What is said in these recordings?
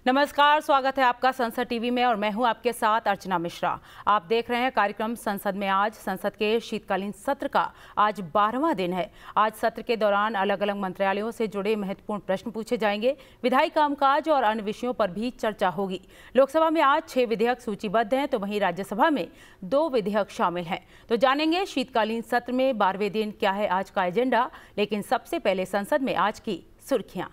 नमस्कार, स्वागत है आपका संसद टीवी में और मैं हूं आपके साथ अर्चना मिश्रा। आप देख रहे हैं कार्यक्रम संसद में आज। संसद के शीतकालीन सत्र का आज 12वां दिन है। आज सत्र के दौरान अलग अलग मंत्रालयों से जुड़े महत्वपूर्ण प्रश्न पूछे जाएंगे। विधायी कामकाज और अन्य विषयों पर भी चर्चा होगी। लोकसभा में आज 6 विधेयक सूचीबद्ध हैं तो वहीं राज्यसभा में 2 विधेयक शामिल हैं। तो जानेंगे शीतकालीन सत्र में 12वें दिन क्या है आज का एजेंडा। लेकिन सबसे पहले संसद में आज की सुर्खियां।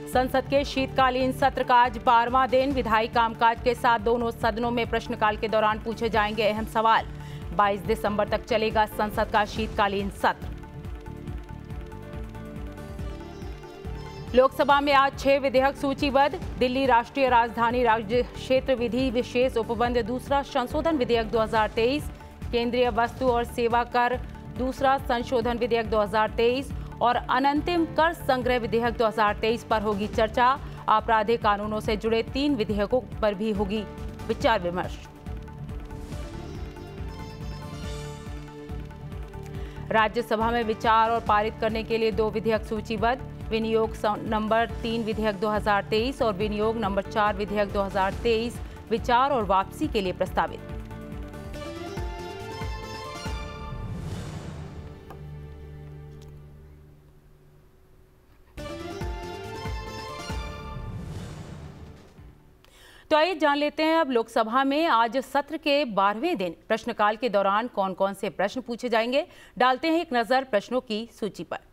संसद के शीतकालीन सत्र का आज 12वां दिन। विधायी कामकाज के साथ दोनों सदनों में प्रश्नकाल के दौरान पूछे जाएंगे अहम सवाल। 22 दिसंबर तक चलेगा संसद का शीतकालीन सत्र। लोकसभा में आज 6 विधेयक सूचीबद्ध। दिल्ली राष्ट्रीय राजधानी राज्य क्षेत्र विधि विशेष उपबंध दूसरा संशोधन विधेयक 2023, केंद्रीय वस्तु और सेवा कर दूसरा संशोधन विधेयक 2023 और अनंतिम कर संग्रह विधेयक 2023 पर होगी चर्चा। आपराधिक कानूनों से जुड़े 3 विधेयकों पर भी होगी विचार विमर्श। राज्यसभा में विचार और पारित करने के लिए 2 विधेयक सूचीबद्ध। विनियोग नंबर 3 विधेयक 2023 और विनियोग नंबर 4 विधेयक 2023 विचार और वापसी के लिए प्रस्तावित। तो आइए जान लेते हैं अब लोकसभा में आज सत्र के 12वें दिन प्रश्नकाल के दौरान कौन कौन से प्रश्न पूछे जाएंगे। डालते हैं एक नजर प्रश्नों की सूची पर।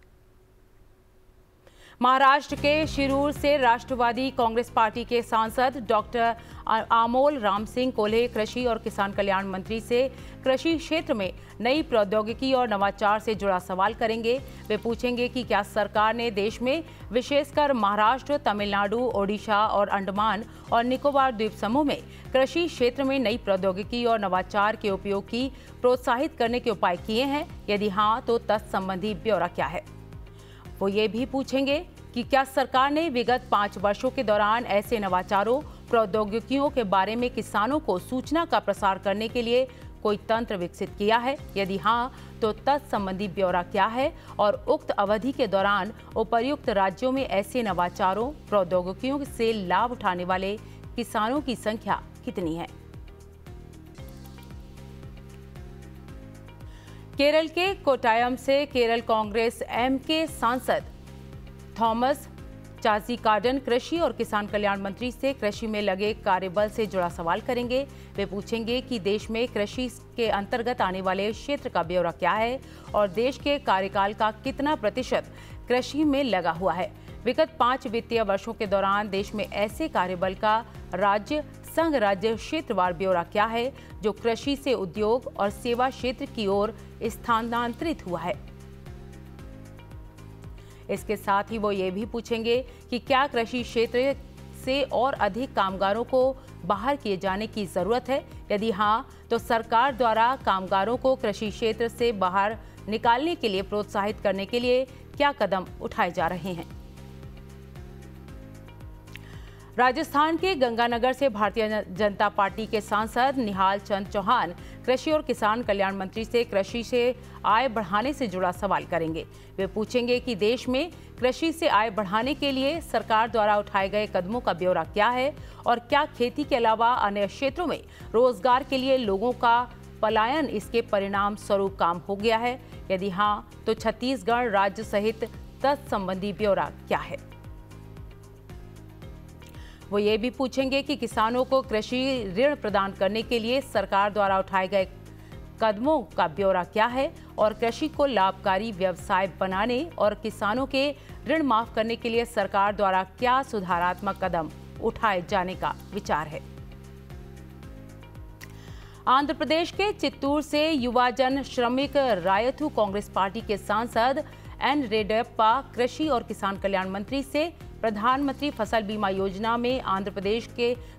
महाराष्ट्र के शिरूर से राष्ट्रवादी कांग्रेस पार्टी के सांसद डॉक्टर आमोल राम सिंह कोल्हे कृषि और किसान कल्याण मंत्री से कृषि क्षेत्र में नई प्रौद्योगिकी और नवाचार से जुड़ा सवाल करेंगे। वे पूछेंगे कि क्या सरकार ने देश में विशेषकर महाराष्ट्र, तमिलनाडु, ओडिशा और अंडमान और निकोबार द्वीप समूह में कृषि क्षेत्र में नई प्रौद्योगिकी और नवाचार के उपयोग की प्रोत्साहित करने के उपाय किए हैं। यदि हाँ तो तत्संबंधी ब्यौरा क्या है। वो ये भी पूछेंगे कि क्या सरकार ने विगत 5 वर्षों के दौरान ऐसे नवाचारों, प्रौद्योगिकियों के बारे में किसानों को सूचना का प्रसार करने के लिए कोई तंत्र विकसित किया है। यदि हाँ तो तत्संबंधी ब्यौरा क्या है और उक्त अवधि के दौरान उपर्युक्त राज्यों में ऐसे नवाचारों, प्रौद्योगिकियों से लाभ उठाने वाले किसानों की संख्या कितनी है। केरल के कोट्टायम से केरल कांग्रेस एम के सांसद थॉमस चाज़िकार्डन कृषि और किसान कल्याण मंत्री से कृषि में लगे कार्यबल से जुड़ा सवाल करेंगे। वे पूछेंगे कि देश में कृषि के अंतर्गत आने वाले क्षेत्र का ब्यौरा क्या है और देश के कार्यकाल का कितना प्रतिशत कृषि में लगा हुआ है। विगत 5 वित्तीय वर्षों के दौरान देश में ऐसे कार्यबल का राज्य संघ राज्य क्षेत्रवार ब्यौरा क्या है जो कृषि से उद्योग और सेवा क्षेत्र की ओर स्थानांतरित हुआ है। इसके साथ ही वो ये भी पूछेंगे कि क्या कृषि क्षेत्र से और अधिक कामगारों को बाहर किए जाने की जरूरत है। यदि हाँ तो सरकार द्वारा कामगारों को कृषि क्षेत्र से बाहर निकालने के लिए प्रोत्साहित करने के लिए क्या कदम उठाए जा रहे हैं। राजस्थान के गंगानगर से भारतीय जनता पार्टी के सांसद निहाल चंद चौहान कृषि और किसान कल्याण मंत्री से कृषि से आय बढ़ाने से जुड़ा सवाल करेंगे। वे पूछेंगे कि देश में कृषि से आय बढ़ाने के लिए सरकार द्वारा उठाए गए कदमों का ब्यौरा क्या है और क्या खेती के अलावा अन्य क्षेत्रों में रोजगार के लिए लोगों का पलायन इसके परिणाम स्वरूप काम हो गया है। यदि हाँ तो छत्तीसगढ़ राज्य सहित तत्संबंधी ब्यौरा क्या है। वो ये भी पूछेंगे कि किसानों को कृषि ऋण प्रदान करने के लिए सरकार द्वारा उठाए गए कदमों का ब्यौरा क्या है और कृषि को लाभकारी व्यवसाय बनाने और किसानों के ऋण माफ करने के लिए सरकार द्वारा क्या सुधारात्मक कदम उठाए जाने का विचार है। आंध्र प्रदेश के चित्तूर से युवा जन श्रमिक रायथू कांग्रेस पार्टी के सांसद एन रेड्डप्पा कृषि और किसान कल्याण मंत्री से प्रधानमंत्री फसल बीमा योजना में आंध्र प्रदेश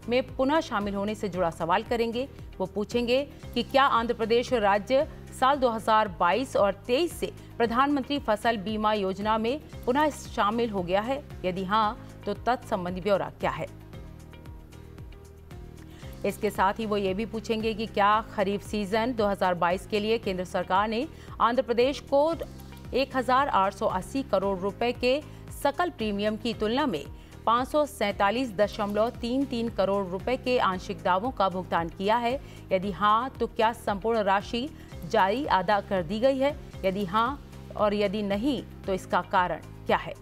में पुनः शामिल होने से जुड़ा सवाल करेंगे। वो पूछेंगे कि क्या आंध्र प्रदेश राज्य साल 2022 और 23 से प्रधानमंत्री फसल बीमा योजना में पुनः शामिल हो गया है। यदि हाँ तो तत्संबंधी ब्यौरा क्या है। इसके साथ ही वो ये भी पूछेंगे कि क्या खरीफ सीजन 2022 के लिए केंद्र सरकार ने आंध्र प्रदेश को 1880 करोड़ रुपए के सकल प्रीमियम की तुलना में 547.33 करोड़ रुपए के आंशिक दावों का भुगतान किया है? यदि हाँ, तो क्या संपूर्ण राशि जारी अदा कर दी गई है? यदि हाँ और यदि नहीं, तो इसका कारण क्या है?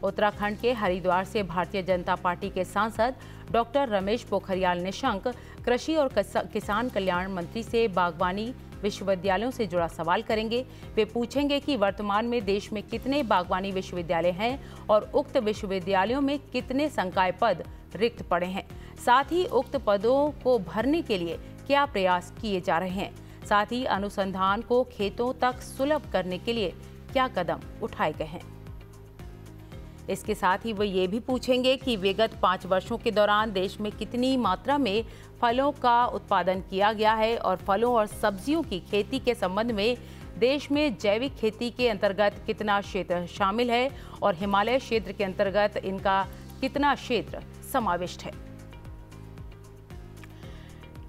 उत्तराखंड के हरिद्वार से भारतीय जनता पार्टी के सांसद डॉक्टर रमेश पोखरियाल निशंक कृषि और किसान कल्याण मंत्री से बागवानी विश्वविद्यालयों से जुड़ा सवाल करेंगे। वे पूछेंगे कि वर्तमान में देश में कितने बागवानी विश्वविद्यालय हैं और उक्त विश्वविद्यालयों में कितने संकाय पद रिक्त पड़े हैं। साथ ही उक्त पदों को भरने के लिए क्या प्रयास किए जा रहे हैं। साथ ही अनुसंधान को खेतों तक सुलभ करने के लिए क्या कदम उठाए गए हैं। इसके साथ ही वो ये भी पूछेंगे कि विगत 5 वर्षों के दौरान देश में कितनी मात्रा में फलों का उत्पादन किया गया है और फलों और सब्जियों की खेती के संबंध में देश में जैविक खेती के अंतर्गत कितना क्षेत्र शामिल है और हिमालय क्षेत्र के अंतर्गत इनका कितना क्षेत्र समाविष्ट है।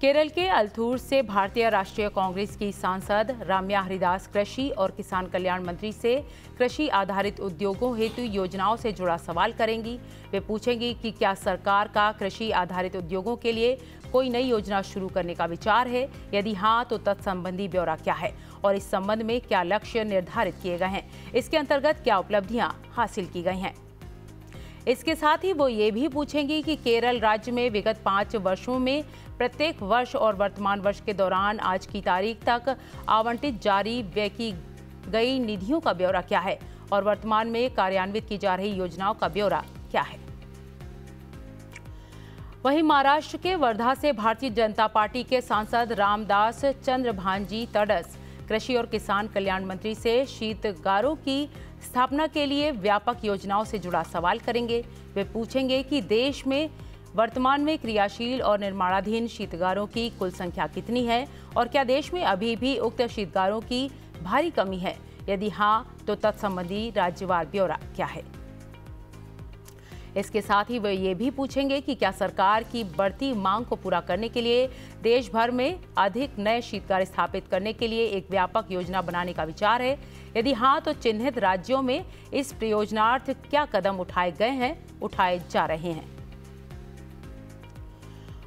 केरल के अल्थूर से भारतीय राष्ट्रीय कांग्रेस की सांसद राम्या हरिदास कृषि और किसान कल्याण मंत्री से कृषि आधारित उद्योगों हेतु योजनाओं से जुड़ा सवाल करेंगी। वे पूछेंगी कि क्या सरकार का कृषि आधारित उद्योगों के लिए कोई नई योजना शुरू करने का विचार है। यदि हाँ, तो तत्संबंधी ब्यौरा क्या है और इस संबंध में क्या लक्ष्य निर्धारित किए गए हैं। इसके अंतर्गत क्या उपलब्धियां हासिल की गई हैं। इसके साथ ही वो ये भी पूछेंगी कि केरल राज्य में विगत 5 वर्षों में प्रत्येक वर्ष और वर्तमान वर्ष के दौरान आज की तारीख तक आवंटित जारी व्यय की गई निधियों का ब्यौरा क्या है और वर्तमान में कार्यान्वित की जा रही योजनाओं का ब्यौरा क्या है। वहीं महाराष्ट्र के वर्धा से भारतीय जनता पार्टी के सांसद रामदास चंद्रभानजी तडस कृषि और किसान कल्याण मंत्री से शीतगारों की स्थापना के लिए व्यापक योजनाओं से जुड़ा सवाल करेंगे। वे पूछेंगे कि देश में वर्तमान में क्रियाशील और निर्माणाधीन शीतगारों की कुल संख्या कितनी है और क्या देश में अभी भी उक्त शीतगारों की भारी कमी है। यदि हाँ, तो तत्संबंधी राज्यवार ब्यौरा क्या है। इसके साथ ही वे ये भी पूछेंगे कि क्या सरकार की बढ़ती मांग को पूरा करने के लिए देश भर में अधिक नए शीतगार स्थापित करने के लिए एक व्यापक योजना बनाने का विचार है। यदि हाँ, तो चिन्हित राज्यों में इस प्रयोजनार्थ क्या कदम उठाए जा रहे हैं।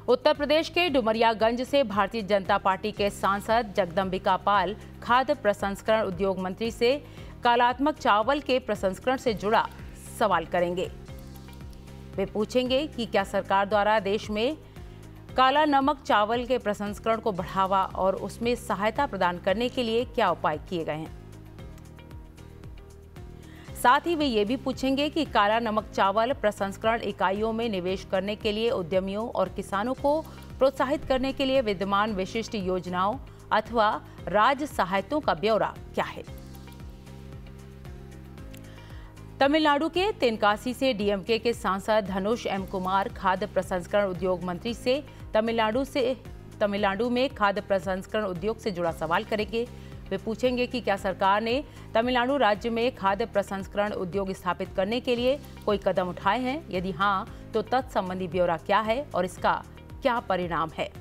उत्तर प्रदेश के डुमरियागंज से भारतीय जनता पार्टी के सांसद जगदम्बिका पाल खाद्य प्रसंस्करण उद्योग मंत्री से कालात्मक चावल के प्रसंस्करण से जुड़ा सवाल करेंगे। वे पूछेंगे कि क्या सरकार द्वारा देश में काला नमक चावल के प्रसंस्करण को बढ़ावा और उसमें सहायता प्रदान करने के लिए क्या उपाय किए गए हैं। साथ ही वे ये भी पूछेंगे कि काला नमक चावल प्रसंस्करण इकाइयों में निवेश करने के लिए उद्यमियों और किसानों को प्रोत्साहित करने के लिए विद्यमान विशिष्ट योजनाओं अथवा राज्य सहायताओं का ब्यौरा क्या है। तमिलनाडु के तेनकासी से डीएमके के सांसद धनुष एम कुमार खाद्य प्रसंस्करण उद्योग मंत्री से तमिलनाडु में खाद्य प्रसंस्करण उद्योग से जुड़ा सवाल करेंगे। वे पूछेंगे कि क्या सरकार ने तमिलनाडु राज्य में खाद्य प्रसंस्करण उद्योग स्थापित करने के लिए कोई कदम उठाए हैं। यदि हाँ, तो तत्संबंधी ब्यौरा क्या है और इसका क्या परिणाम है।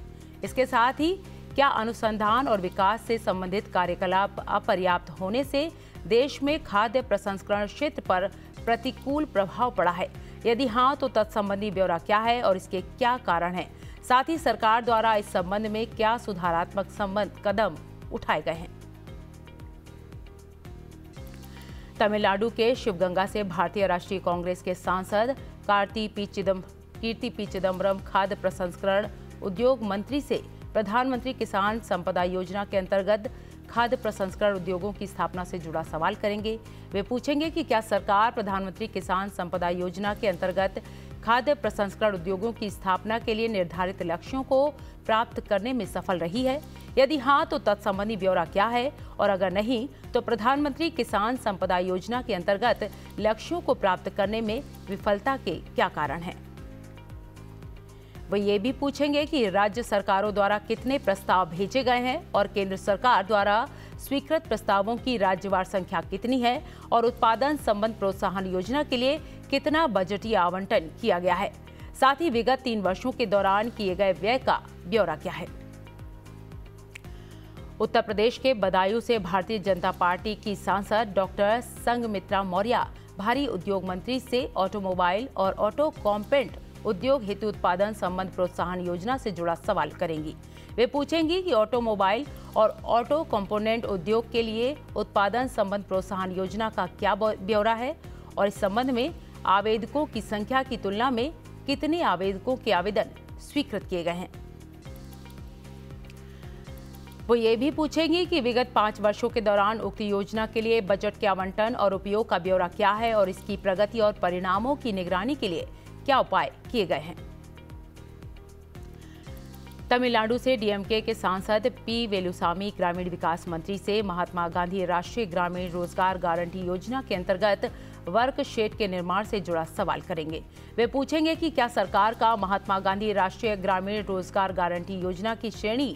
इसके साथ ही क्या अनुसंधान और विकास से संबंधित कार्यकलाप अपर्याप्त होने से देश में खाद्य प्रसंस्करण क्षेत्र पर प्रतिकूल प्रभाव पड़ा है। यदि हाँ, तो तत्संबंधी ब्यौरा क्या है और इसके क्या कारण हैं। साथ ही सरकार द्वारा इस संबंध में क्या सुधारात्मक कदम उठाए गए हैं। तमिलनाडु के शिवगंगा से भारतीय राष्ट्रीय कांग्रेस के सांसद कीर्ति पी चिदम्बरम खाद्य प्रसंस्करण उद्योग मंत्री से प्रधानमंत्री किसान संपदा योजना के अंतर्गत खाद्य प्रसंस्करण उद्योगों की स्थापना से जुड़ा सवाल करेंगे। वे पूछेंगे कि क्या सरकार प्रधानमंत्री किसान संपदा योजना के अंतर्गत खाद्य प्रसंस्करण उद्योगों की स्थापना के लिए निर्धारित लक्ष्यों को प्राप्त करने में सफल रही है। यदि हाँ, तो तत्संबंधी ब्यौरा क्या है और अगर नहीं, तो प्रधानमंत्री किसान संपदा योजना के अंतर्गत लक्ष्यों को प्राप्त करने में विफलता के क्या कारण हैं। वे ये भी पूछेंगे कि राज्य सरकारों द्वारा कितने प्रस्ताव भेजे गए हैं और केंद्र सरकार द्वारा स्वीकृत प्रस्तावों की राज्यवार संख्या कितनी है और उत्पादन संबंध प्रोत्साहन योजना के लिए कितना बजटीय आवंटन किया गया है। साथ ही विगत 3 वर्षों के दौरान किए गए व्यय का ब्यौरा क्या है। उत्तर प्रदेश के बदायूं से भारतीय जनता पार्टी की सांसद डॉक्टर संघमित्रा मौर्य भारी उद्योग मंत्री से ऑटोमोबाइल और ऑटो कॉम्पोनेंट उद्योग हेतु उत्पादन संबंध प्रोत्साहन योजना से जुड़ा सवाल करेंगी। वे पूछेंगी कि ऑटोमोबाइल और ऑटो कंपोनेंट उद्योग के लिए उत्पादन संबंध प्रोत्साहन योजना का क्या ब्यौरा है और इस संबंध में आवेदकों की संख्या की तुलना में कितने आवेदकों के आवेदन स्वीकृत किए गए हैं। वो ये भी पूछेंगी कि विगत 5 वर्षों के दौरान उक्त योजना के लिए बजट के आवंटन और उपयोग का ब्यौरा क्या है और इसकी प्रगति और परिणामों की निगरानी के लिए क्या उपाय किए गए हैं। तमिलनाडु से डीएमके के सांसद पी वेलुसामी ग्रामीण विकास मंत्री से महात्मा गांधी राष्ट्रीय ग्रामीण रोजगार गारंटी योजना के अंतर्गत वर्क शेड के निर्माण से जुड़ा सवाल करेंगे। वे पूछेंगे कि क्या सरकार का महात्मा गांधी राष्ट्रीय ग्रामीण रोजगार गारंटी योजना की श्रेणी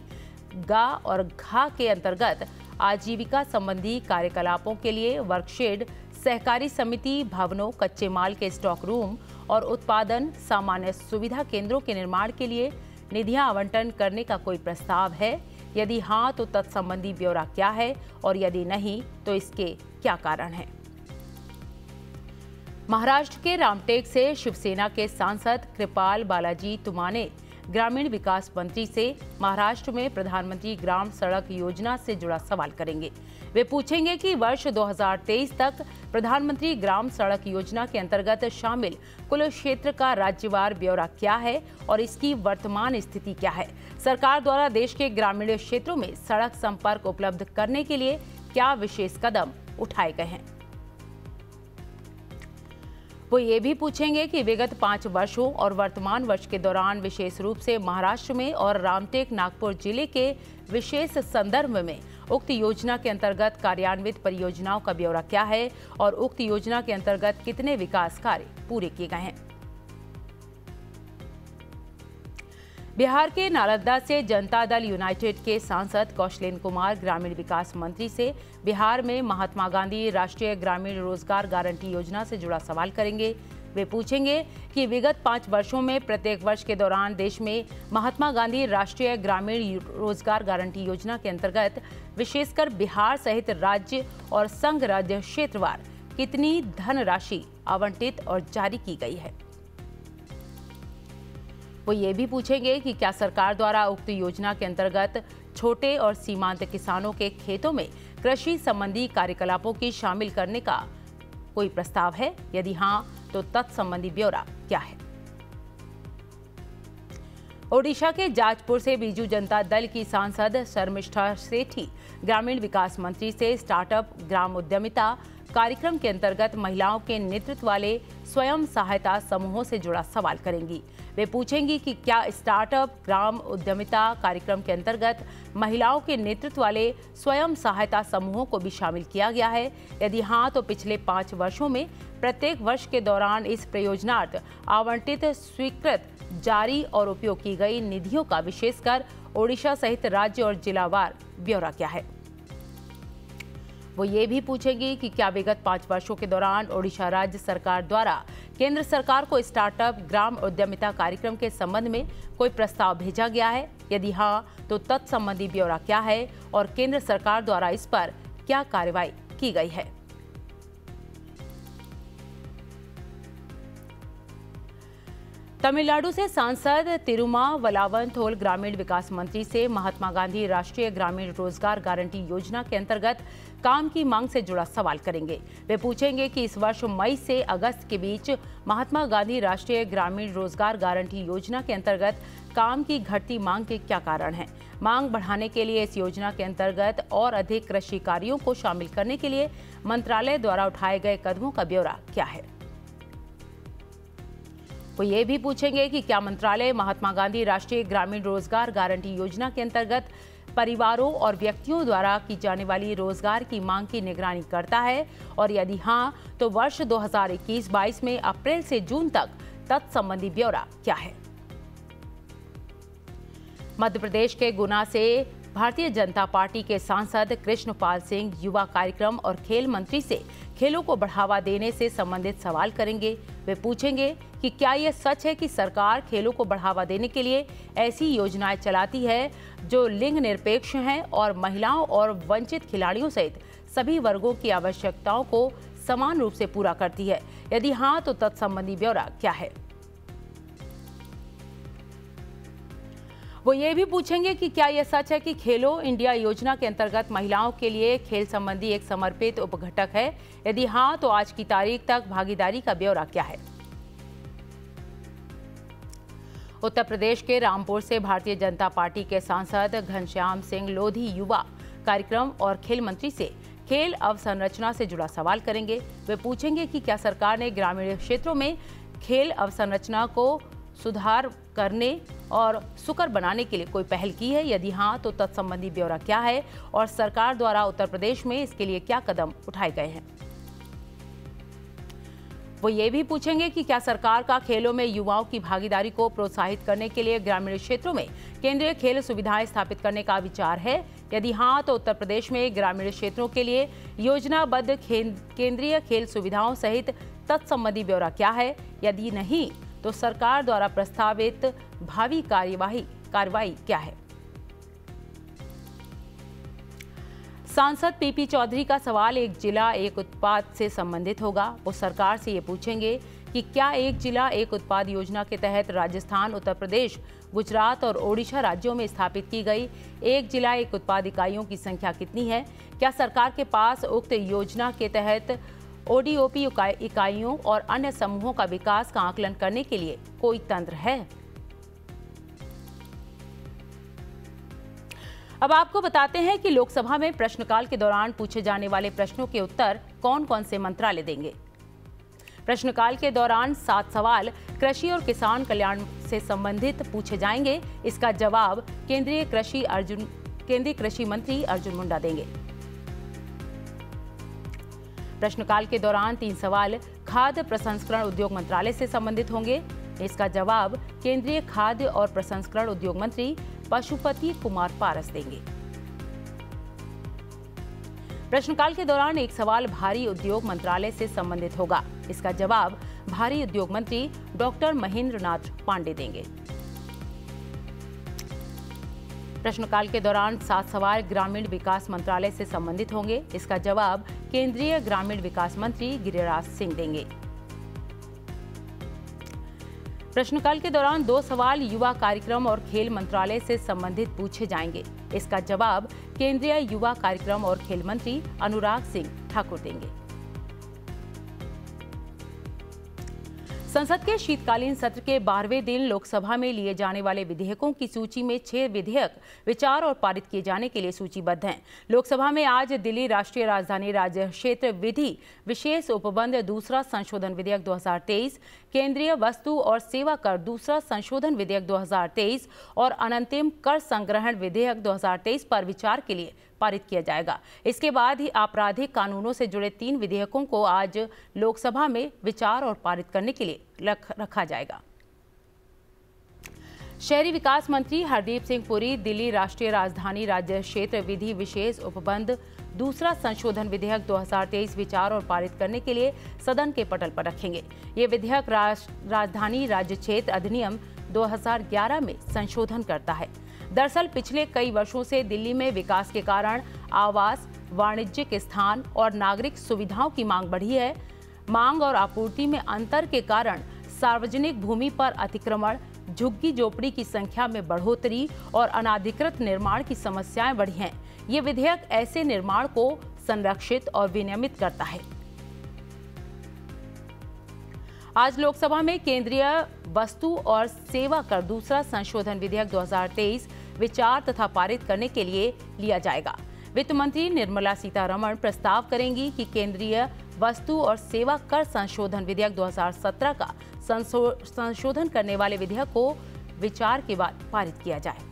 गा और घा के अंतर्गत आजीविका संबंधी कार्यकलापों के लिए वर्कशेड, सहकारी समिति भवनों, कच्चे माल के स्टॉक रूम और उत्पादन सामान्य सुविधा केंद्रों के निर्माण के लिए निधियां आवंटन करने का कोई प्रस्ताव है? यदि हां तो तत्संबंधी ब्यौरा क्या है और यदि नहीं तो इसके क्या कारण हैं? महाराष्ट्र के रामटेक से शिवसेना के सांसद कृपाल बालाजी तुमाने ग्रामीण विकास मंत्री से महाराष्ट्र में प्रधानमंत्री ग्राम सड़क योजना से जुड़ा सवाल करेंगे। वे पूछेंगे कि वर्ष 2023 तक प्रधानमंत्री ग्राम सड़क योजना के अंतर्गत शामिल कुल क्षेत्र का राज्यवार ब्यौरा क्या है और इसकी वर्तमान स्थिति क्या है। सरकार द्वारा देश के ग्रामीण क्षेत्रों में सड़क संपर्क उपलब्ध करने के लिए क्या विशेष कदम उठाए गए हैं। वो ये भी पूछेंगे कि विगत 5 वर्षों और वर्तमान वर्ष के दौरान विशेष रूप से महाराष्ट्र में और रामटेक नागपुर जिले के विशेष संदर्भ में उक्त योजना के अंतर्गत कार्यान्वित परियोजनाओं का ब्यौरा क्या है और उक्त योजना के अंतर्गत कितने विकास कार्य पूरे किए गए हैं। बिहार के नालंदा से जनता दल यूनाइटेड के सांसद कौशलेन्द्र कुमार ग्रामीण विकास मंत्री से बिहार में महात्मा गांधी राष्ट्रीय ग्रामीण रोजगार गारंटी योजना से जुड़ा सवाल करेंगे। वे पूछेंगे कि विगत 5 वर्षों में प्रत्येक वर्ष के दौरान देश में महात्मा गांधी राष्ट्रीय ग्रामीण रोजगार गारंटी योजना के अंतर्गत विशेषकर बिहार सहित राज्य और संघ राज्य क्षेत्रवार कितनी धनराशि आवंटित और जारी की गई है। वो ये भी पूछेंगे कि क्या सरकार द्वारा उक्त योजना के अंतर्गत छोटे और सीमांत किसानों के खेतों में कृषि संबंधी कार्यकलापों की शामिल करने का कोई प्रस्ताव है। यदि हां तो तत्संबंधी ब्यौरा क्या है। ओडिशा के जाजपुर से बीजू जनता दल की सांसद शर्मिष्ठा सेठी ग्रामीण विकास मंत्री से स्टार्टअप ग्राम उद्यमिता कार्यक्रम के अंतर्गत महिलाओं के नेतृत्व वाले स्वयं सहायता समूहों से जुड़ा सवाल करेंगी। वे पूछेंगी कि क्या स्टार्टअप ग्राम उद्यमिता कार्यक्रम के अंतर्गत महिलाओं के नेतृत्व वाले स्वयं सहायता समूहों को भी शामिल किया गया है। यदि हां तो पिछले 5 वर्षों में प्रत्येक वर्ष के दौरान इस परियोजनार्थ आवंटित, स्वीकृत, जारी और उपयोग की गई निधियों का विशेषकर ओडिशा सहित राज्य और जिलावार ब्यौरा क्या है। वो ये भी पूछेंगी कि क्या विगत 5 वर्षों के दौरान ओडिशा राज्य सरकार द्वारा केंद्र सरकार को स्टार्टअप ग्राम उद्यमिता कार्यक्रम के संबंध में कोई प्रस्ताव भेजा गया है। यदि हां तो तत्संबंधी ब्यौरा क्या है और केंद्र सरकार द्वारा इस पर क्या कार्रवाई की गई है। तमिलनाडु से सांसद तिरुमावलावन थोल ग्रामीण विकास मंत्री से महात्मा गांधी राष्ट्रीय ग्रामीण रोजगार गारंटी योजना के अंतर्गत काम की मांग से जुड़ा सवाल करेंगे। वे पूछेंगे कि इस वर्ष मई से अगस्त के बीच महात्मा गांधी राष्ट्रीय ग्रामीण रोजगार गारंटी योजना के अंतर्गत काम की घटती मांग के क्या कारण हैं। मांग बढ़ाने के लिए इस योजना के अंतर्गत और अधिक कृषि कार्यों को शामिल करने के लिए मंत्रालय द्वारा उठाए गए कदमों का ब्यौरा क्या है। वो ये भी पूछेंगे कि क्या मंत्रालय महात्मा गांधी राष्ट्रीय ग्रामीण रोजगार गारंटी योजना के अंतर्गत परिवारों और व्यक्तियों द्वारा की जाने वाली रोजगार की मांग की निगरानी करता है और यदि हां तो वर्ष 2021-22 में अप्रैल से जून तक तत्संबंधी ब्यौरा क्या है। मध्य प्रदेश के गुना से भारतीय जनता पार्टी के सांसद कृष्णपाल सिंह युवा कार्यक्रम और खेल मंत्री से खेलों को बढ़ावा देने से संबंधित सवाल करेंगे। वे पूछेंगे कि क्या यह सच है कि सरकार खेलों को बढ़ावा देने के लिए ऐसी योजनाएं चलाती है जो लिंग निरपेक्ष हैं और महिलाओं और वंचित खिलाड़ियों सहित सभी वर्गों की आवश्यकताओं को समान रूप से पूरा करती है। यदि हाँ, तो तत्संबंधी ब्यौरा क्या है। वो ये भी पूछेंगे कि क्या यह सच है कि खेलो इंडिया योजना के अंतर्गत महिलाओं के लिए खेल संबंधी एक समर्पित उपघटक है। यदि हाँ, तो आज की तारीख तक भागीदारी का ब्यौरा क्या है। उत्तर प्रदेश के रामपुर से भारतीय जनता पार्टी के सांसद घनश्याम सिंह लोधी युवा कार्यक्रम और खेल मंत्री से खेल अवसंरचना से जुड़ा सवाल करेंगे। वे पूछेंगे कि क्या सरकार ने ग्रामीण क्षेत्रों में खेल अवसंरचना को सुधार करने और सुकर बनाने के लिए कोई पहल की है। यदि हाँ, तो तत्संबंधी ब्यौरा क्या है और सरकार द्वारा उत्तर प्रदेश में इसके लिए क्या कदम उठाए गए हैं। वो ये भी पूछेंगे कि क्या सरकार का खेलों में युवाओं की भागीदारी को प्रोत्साहित करने के लिए ग्रामीण क्षेत्रों में केंद्रीय खेल सुविधाएं स्थापित करने का विचार है। यदि हाँ, तो उत्तर प्रदेश में ग्रामीण क्षेत्रों के लिए योजनाबद्ध केंद्रीय खेल सुविधाओं सहित तत्संबंधी ब्यौरा क्या है। यदि नहीं, तो सरकार द्वारा प्रस्तावित भावी कार्यवाही क्या है। सांसद पीपी चौधरी का सवाल एक जिला एक उत्पाद से संबंधित होगा। वो सरकार से ये पूछेंगे कि क्या एक जिला एक उत्पाद योजना के तहत राजस्थान, उत्तर प्रदेश, गुजरात और ओडिशा राज्यों में स्थापित की गई एक जिला एक उत्पाद इकाइयों की संख्या कितनी है। क्या सरकार के पास उक्त योजना के तहत ओडीओपी इकाइयों और अन्य समूहों का विकास का आकलन करने के लिए कोई तंत्र है। अब आपको बताते हैं कि लोकसभा में प्रश्नकाल के दौरान पूछे जाने वाले प्रश्नों के उत्तर कौन कौन से मंत्रालय देंगे। प्रश्नकाल के दौरान 7 सवाल कृषि और किसान कल्याण से संबंधित पूछे जाएंगे। इसका जवाब केंद्रीय कृषि मंत्री अर्जुन मुंडा देंगे। प्रश्नकाल के दौरान 3 सवाल खाद्य प्रसंस्करण उद्योग मंत्रालय से संबंधित होंगे। इसका जवाब केंद्रीय खाद्य और प्रसंस्करण उद्योग मंत्री पशुपति कुमार पारस देंगे। प्रश्नकाल के दौरान 1 सवाल भारी उद्योग मंत्रालय से संबंधित होगा। इसका जवाब भारी उद्योग मंत्री डॉक्टर महेंद्र नाथ पांडे देंगे। प्रश्नकाल के दौरान 7 सवाल ग्रामीण विकास मंत्रालय से संबंधित होंगे। इसका जवाब केंद्रीय ग्रामीण विकास मंत्री गिरिराज सिंह देंगे। प्रश्नकाल के दौरान 2 सवाल युवा कार्यक्रम और खेल मंत्रालय से संबंधित पूछे जाएंगे। इसका जवाब केंद्रीय युवा कार्यक्रम और खेल मंत्री अनुराग सिंह ठाकुर देंगे। संसद के शीतकालीन सत्र के 12वें दिन लोकसभा में लिए जाने वाले विधेयकों की सूची में 6 विधेयक विचार और पारित किए जाने के लिए सूचीबद्ध हैं। लोकसभा में आज दिल्ली राष्ट्रीय राजधानी राज्य क्षेत्र विधि विशेष उपबंध दूसरा संशोधन विधेयक 2023, केंद्रीय वस्तु और सेवा कर दूसरा संशोधन विधेयक 2023 और अनंतिम कर संग्रहण विधेयक 2023 पर विचार के लिए पारित किया जाएगा। इसके बाद ही आपराधिक कानूनों से जुड़े 3 विधेयकों को आज लोकसभा में विचार और पारित करने के लिए रखा जाएगा। शहरी विकास मंत्री हरदीप सिंह पुरी दिल्ली राष्ट्रीय राजधानी राज्य क्षेत्र विधि विशेष उपबंध दूसरा संशोधन विधेयक 2023 विचार और पारित करने के लिए सदन के पटल पर रखेंगे। ये विधेयक राजधानी राज्य क्षेत्र अधिनियम 2011 में संशोधन करता है। दरअसल पिछले कई वर्षों से दिल्ली में विकास के कारण आवास, वाणिज्यिक स्थान और नागरिक सुविधाओं की मांग बढ़ी है। मांग और आपूर्ति में अंतर के कारण सार्वजनिक भूमि पर अतिक्रमण, झुग्गी झोपड़ी की संख्या में बढ़ोतरी और अनाधिकृत निर्माण की समस्याएं बढ़ी हैं। ये विधेयक ऐसे निर्माण को संरक्षित और विनियमित करता है। आज लोकसभा में केंद्रीय वस्तु और सेवा कर दूसरा संशोधन विधेयक 2023 विचार तथा पारित करने के लिए लिया जाएगा। वित्त मंत्री निर्मला सीतारमण प्रस्ताव करेंगी कि केंद्रीय वस्तु और सेवा कर संशोधन विधेयक 2017 का संशोधन करने वाले विधेयक को विचार के बाद पारित किया जाए।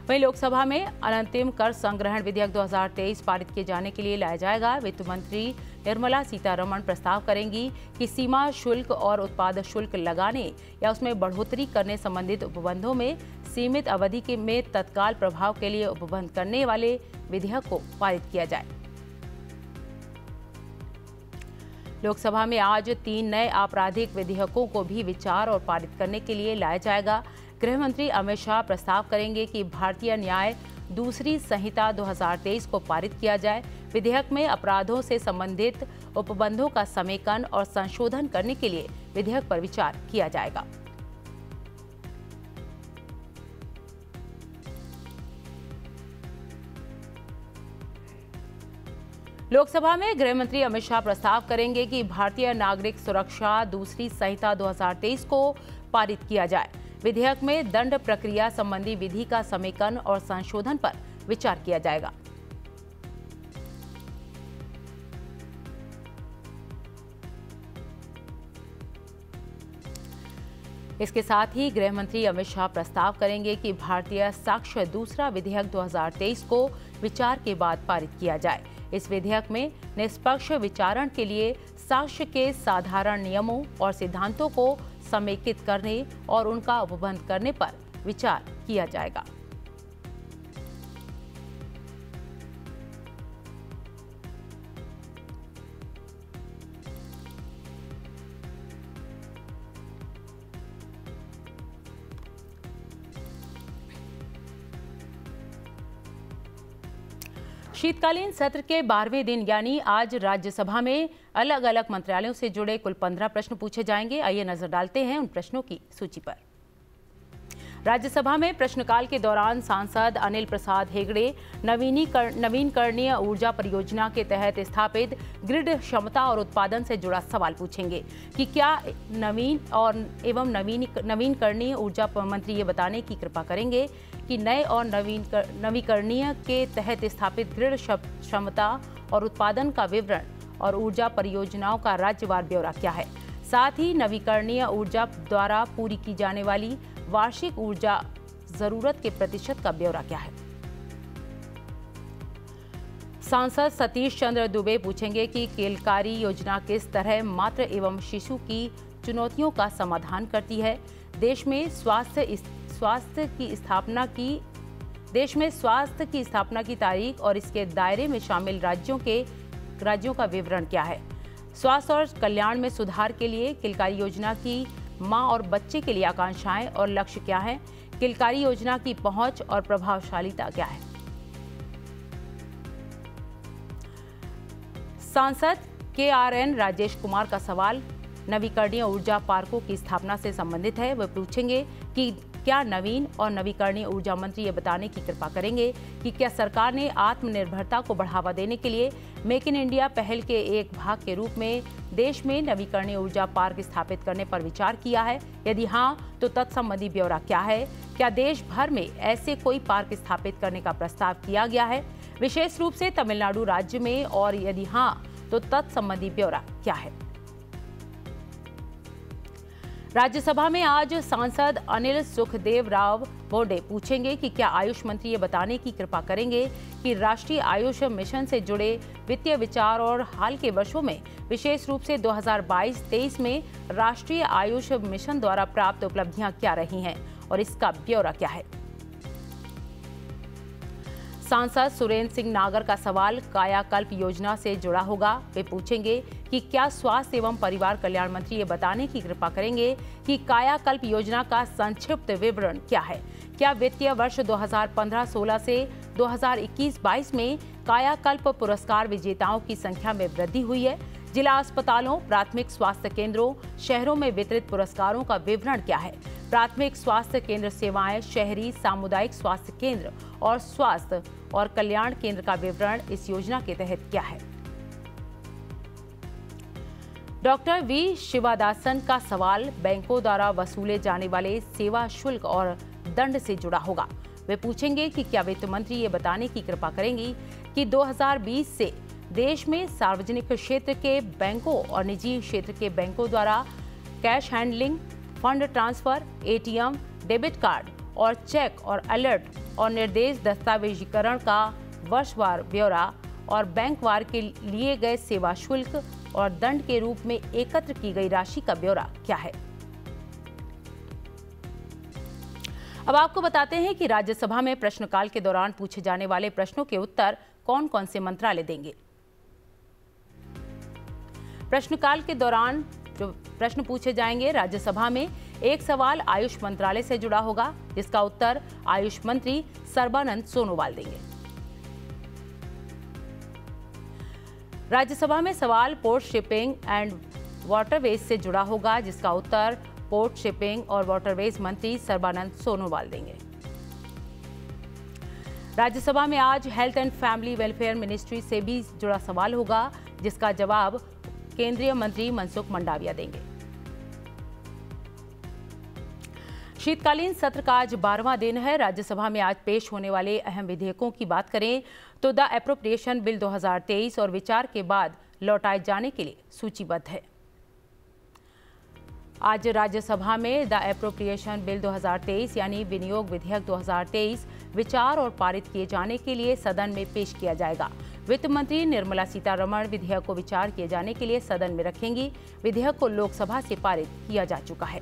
वहीं लोकसभा में अनंतिम कर संग्रहण विधेयक 2023 पारित किए जाने के लिए लाया जाएगा। वित्त मंत्री निर्मला सीतारमण प्रस्ताव करेंगी कि सीमा शुल्क और उत्पाद शुल्क लगाने या उसमें बढ़ोतरी करने संबंधित उपबंधों में सीमित अवधि में तत्काल प्रभाव के लिए उपबंध करने वाले विधेयक को पारित किया जाए। लोकसभा में आज 3 नए आपराधिक विधेयकों को भी विचार और पारित करने के लिए लाया जाएगा। गृह मंत्री अमित शाह प्रस्ताव करेंगे कि भारतीय न्याय दूसरी संहिता 2023 को पारित किया जाए। विधेयक में अपराधों से संबंधित उपबंधों का समेकन और संशोधन करने के लिए विधेयक पर विचार किया जाएगा। लोकसभा में गृह मंत्री अमित शाह प्रस्ताव करेंगे कि भारतीय नागरिक सुरक्षा दूसरी संहिता 2023 को पारित किया जाए। विधेयक में दंड प्रक्रिया संबंधी विधि का समेकन और संशोधन पर विचार किया जाएगा। इसके साथ ही गृह मंत्री अमित शाह प्रस्ताव करेंगे कि भारतीय साक्ष्य दूसरा विधेयक 2023 को विचार के बाद पारित किया जाए। इस विधेयक में निष्पक्ष विचारण के लिए साक्ष्य के साधारण नियमों और सिद्धांतों को समेकित करने और उनका उपबंध करने पर विचार किया जाएगा। शीतकालीन सत्र के 12वें दिन यानी आज राज्यसभा में अलग अलग मंत्रालयों से जुड़े कुल 15 प्रश्न पूछे जाएंगे। आइए नजर डालते हैं उन प्रश्नों की सूची पर। राज्यसभा में प्रश्नकाल के दौरान सांसद अनिल प्रसाद हेगड़े नवीनकरणीय ऊर्जा परियोजना के तहत स्थापित ग्रिड क्षमता और उत्पादन से जुड़ा सवाल पूछेंगे कि क्या नवीनकरणीय ऊर्जा मंत्री ये बताने की कृपा करेंगे कि नए और नवीकरणीय के तहत स्थापित ग्रिड क्षमता और उत्पादन का विवरण और ऊर्जा परियोजनाओं का राज्यवार ब्यौरा क्या है। साथ ही नवीकरणीय ऊर्जा द्वारा पूरी की जाने वाली वार्षिक ऊर्जा जरूरत के प्रतिशत का ब्यौरा क्या है। सांसद सतीश चंद्र दुबे पूछेंगे कि किलकारी योजना किस तरह मातृ एवं शिशु की चुनौतियों का समाधान करती है। देश में स्वास्थ्य की स्थापना की तारीख और इसके दायरे में शामिल राज्यों का विवरण क्या है। स्वास्थ्य और कल्याण में सुधार के लिए किलकारी योजना की मां और बच्चे के लिए आकांक्षाएं और लक्ष्य क्या है। किलकारी योजना की पहुंच और प्रभावशीलता क्या है। सांसद KRN राजेश कुमार का सवाल नवीकरणीय ऊर्जा पार्कों की स्थापना से संबंधित है। वे पूछेंगे कि क्या नवीन और नवीकरणीय ऊर्जा मंत्री ये बताने की कृपा करेंगे कि क्या सरकार ने आत्मनिर्भरता को बढ़ावा देने के लिए मेक इन इंडिया पहल के एक भाग के रूप में देश में नवीकरणीय ऊर्जा पार्क स्थापित करने पर विचार किया है। यदि हाँ तो तत्संबंधी ब्यौरा क्या है। क्या देश भर में ऐसे कोई पार्क स्थापित करने का प्रस्ताव किया गया है, विशेष रूप से तमिलनाडु राज्य में, और यदि हाँ तो तत्संबंधी ब्यौरा क्या है। राज्यसभा में आज सांसद अनिल सुखदेव राव बोर्डे पूछेंगे कि क्या आयुष मंत्री ये बताने की कृपा करेंगे कि राष्ट्रीय आयुष मिशन से जुड़े वित्तीय विचार और हाल के वर्षों में विशेष रूप से 2022-23 में राष्ट्रीय आयुष मिशन द्वारा प्राप्त उपलब्धियां क्या रही हैं और इसका ब्यौरा क्या है। सांसद सुरेंद्र सिंह नागर का सवाल कायाकल्प योजना से जुड़ा होगा। वे पूछेंगे कि क्या स्वास्थ्य एवं परिवार कल्याण मंत्री ये बताने की कृपा करेंगे कि कायाकल्प योजना का संक्षिप्त विवरण क्या है। क्या वित्तीय वर्ष 2015-16 से 2021-22 में कायाकल्प पुरस्कार विजेताओं की संख्या में वृद्धि हुई है। जिला अस्पतालों, प्राथमिक स्वास्थ्य केंद्रों, शहरों में वितरित पुरस्कारों का विवरण क्या है। प्राथमिक स्वास्थ्य केंद्र सेवाएं, शहरी सामुदायिक स्वास्थ्य केंद्र और स्वास्थ्य और कल्याण केंद्र का विवरण इस योजना के तहत क्या है। डॉक्टर वी शिवादासन का सवाल बैंकों द्वारा वसूले जाने वाले सेवा शुल्क और दंड से जुड़ा होगा। वे पूछेंगे कि क्या वित्त मंत्री ये बताने की कृपा करेंगी कि 2020 से देश में सार्वजनिक क्षेत्र के बैंकों और निजी क्षेत्र के बैंकों द्वारा cash handling, fund transfer, ATM, debit card और चेक और अलर्ट और निर्देश दस्तावेजीकरण का वर्षवार ब्यौरा और बैंकवार के लिए गए सेवा शुल्क और दंड के रूप में एकत्र की गई राशि का ब्यौरा क्या है। अब आपको बताते हैं कि राज्यसभा में प्रश्नकाल के दौरान पूछे जाने वाले प्रश्नों के उत्तर कौन कौन से मंत्रालय देंगे। प्रश्नकाल के दौरान जो प्रश्न पूछे जाएंगे, राज्यसभा में एक सवाल आयुष मंत्रालय से जुड़ा होगा, जिसका उत्तर आयुष मंत्री सर्बानंद सोनोवाल देंगे। राज्यसभा में सवाल पोर्ट शिपिंग एंड वाटरवेज से जुड़ा होगा, जिसका उत्तर पोर्ट शिपिंग और वाटरवेज मंत्री सर्बानंद सोनोवाल देंगे। राज्यसभा में आज health and family welfare ministry से भी जुड़ा सवाल होगा, जिसका जवाब केंद्रीय मंत्री मनसुख मंडाविया देंगे। शीतकालीन सत्र का आज 12वां दिन है। राज्यसभा में आज पेश होने वाले अहम विधेयकों की बात करें तो द एप्रोप्रिएशन बिल 2023 और विचार के बाद लौटाए जाने के लिए सूचीबद्ध है। आज राज्यसभा में द एप्रोप्रिएशन बिल 2023 यानी विनियोग विधेयक 2023 विचार और पारित किए जाने के लिए सदन में पेश किया जाएगा। वित्त मंत्री निर्मला सीतारमण विधेयक को विचार किए जाने के लिए सदन में रखेंगी। विधेयक को लोकसभा से पारित किया जा चुका है।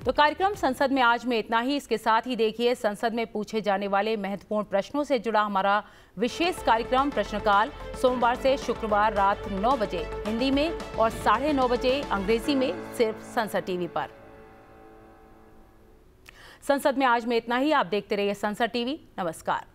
तो कार्यक्रम संसद में आज में इतना ही। इसके साथ ही देखिए संसद में पूछे जाने वाले महत्वपूर्ण प्रश्नों से जुड़ा हमारा विशेष कार्यक्रम प्रश्नकाल, सोमवार से शुक्रवार रात 9 बजे हिंदी में और 9:30 बजे अंग्रेजी में, सिर्फ संसद टीवी पर। संसद में आज में इतना ही। आप देखते रहिए संसद टीवी। नमस्कार।